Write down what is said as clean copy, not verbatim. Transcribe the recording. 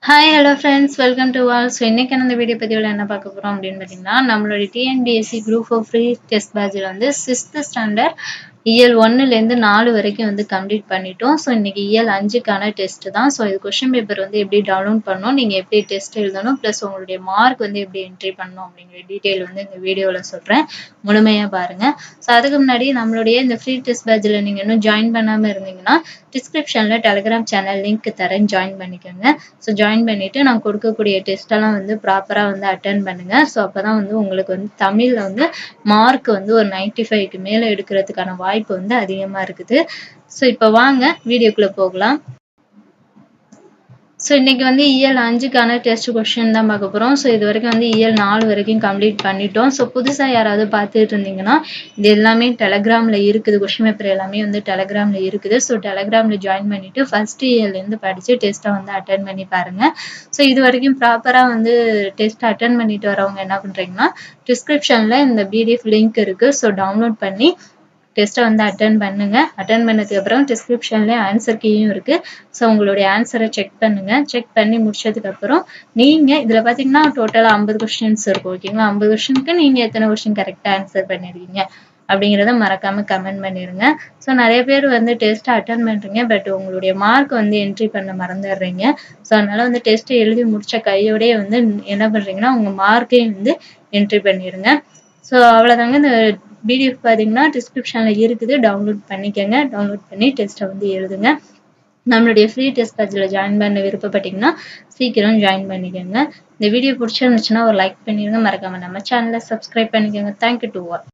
Hi hello friends welcome to all. So இன்றைக்கான இந்த video பதிவில் என்ன பார்க்க போகிறோம் அப்படின்னு பார்த்தீங்கன்னா, நம்மளுடைய TNPSC group of free test பேட்சில் வந்து 6th ஸ்டாண்டர்ட் இயல் 1லேருந்து 4 வரைக்கும் வந்து கம்ப்ளீட் பண்ணிட்டோம். ஸோ இன்றைக்கி இயல் 5க்கான டெஸ்ட் தான். ஸோ இது கொஷின் பேப்பர் வந்து எப்படி டவுன்லோட் பண்ணணும், நீங்கள் எப்படி டெஸ்ட் எழுதணும், ப்ளஸ் உங்களுடைய மார்க் வந்து எப்படி என்ட்ரி பண்ணணும் அப்படிங்கிற டீட்டெயில் வந்து இந்த வீடியோவில் சொல்கிறேன். முழுமையாக பாருங்கள். ஸோ அதுக்கு முன்னாடி நம்மளுடைய இந்த ஃப்ரீ டெஸ்ட் பேட்சில் நீங்கள் இன்னும் ஜாயின் பண்ணாமல் இருந்தீங்கன்னா டிஸ்கிரிப்ஷனில் டெலிகிராம் சேனல் லிங்க் தரேன், ஜாயின் பண்ணிக்கோங்க. ஸோ ஜாயின் பண்ணிவிட்டு நான் கொடுக்கக்கூடிய டெஸ்ட்டெல்லாம் வந்து ப்ராப்பராக வந்து அட்டன் பண்ணுங்கள். ஸோ அப்போ தான் வந்து உங்களுக்கு வந்து தமிழில் வந்து மார்க் வந்து ஒரு 95க்கு மேலே எடுக்கிறதுக்கான வாய்ப்பு வந்து அதிகமாக இருக்குது. ஸோ இப்போ வாங்க வீடியோக்குள்ளே போகலாம். ஸோ இன்றைக்கி வந்து இயல் 5க்கான டெஸ்ட் கொஷின் தான் பார்க்க போகிறோம். ஸோ இது வரைக்கும் வந்து இயல் 4 வரைக்கும் கம்ப்ளீட் பண்ணிட்டோம். ஸோ புதுசாக யாராவது பார்த்துட்டு இருந்தீங்கன்னா இது எல்லாமே டெலகிராமில் இருக்குது. கொஷின் பேப்பர் எல்லாமே வந்து டெலகிராமில் இருக்குது. ஸோ டெலகிராமில் ஜாயின் பண்ணிவிட்டு ஃபஸ்ட் இயர்லேருந்து படித்து டெஸ்ட்டை வந்து அட்டன் பண்ணி பாருங்கள். ஸோ இது வரைக்கும் ப்ராப்பராக வந்து டெஸ்ட் அட்டன் பண்ணிட்டு வரவங்க என்ன பண்ணுறீங்கன்னா டிஸ்கிரிப்ஷனில் இந்த பிடிஎஃப் லிங்க் இருக்குது. ஸோ டவுன்லோட் பண்ணி டெஸ்ட்டை வந்து அட்டன் பண்ணுங்கள். அட்டன் பண்ணதுக்கப்புறம் டிஸ்கிரிப்ஷன்லேயே ஆன்சர் கீயும் இருக்குது. ஸோ உங்களுடைய ஆன்சரை செக் பண்ணுங்கள். செக் பண்ணி முடிச்சதுக்கப்புறம் நீங்கள் இதில் பார்த்தீங்கன்னா டோட்டலாக 50 கொஸ்டின்ஸ் இருக்கும். ஓகேங்களா? 50 கொஸ்டினுக்கு நீங்கள் எத்தனை கொஸ்டின் கரெக்டாக ஆன்சர் பண்ணியிருக்கீங்க அப்படிங்கிறத மறக்காமல் கமெண்ட் பண்ணிடுங்க. ஸோ நிறைய பேர் வந்து டெஸ்ட்டை அட்டன் பண்ணுறீங்க, பட் உங்களுடைய மார்க் வந்து என்ட்ரி பண்ண மறந்துடுறீங்க. ஸோ அதனால் வந்து டெஸ்ட்டை எழுதி முடித்த கையோடய வந்து என்ன பண்ணுறீங்கன்னா உங்கள் மார்க்கையும் வந்து என்ட்ரி பண்ணிடுங்க. ஸோ அவ்வளோதாங்க. இந்த பிடிஎஃப் பார்த்தீங்கன்னா டிஸ்கிரிப்ஷனில் இருக்குது, டவுன்லோட் பண்ணிக்கோங்க. டவுன்லோட் பண்ணி டெஸ்ட்டை வந்து எழுதுங்க. நம்மளுடைய ஃப்ரீ டெஸ்ட் பேட்சில் ஜாயின் பண்ண விருப்பப்பட்டீங்கன்னா சீக்கிரம் ஜாயின் பண்ணிக்கோங்க. இந்த வீடியோ பிடிச்சிருந்துச்சுன்னா ஒரு லைக் பண்ணிடுங்க. மறக்காமல் நம்ம சேனலை சப்ஸ்கிரைப் பண்ணிக்கோங்க. Thank you to all.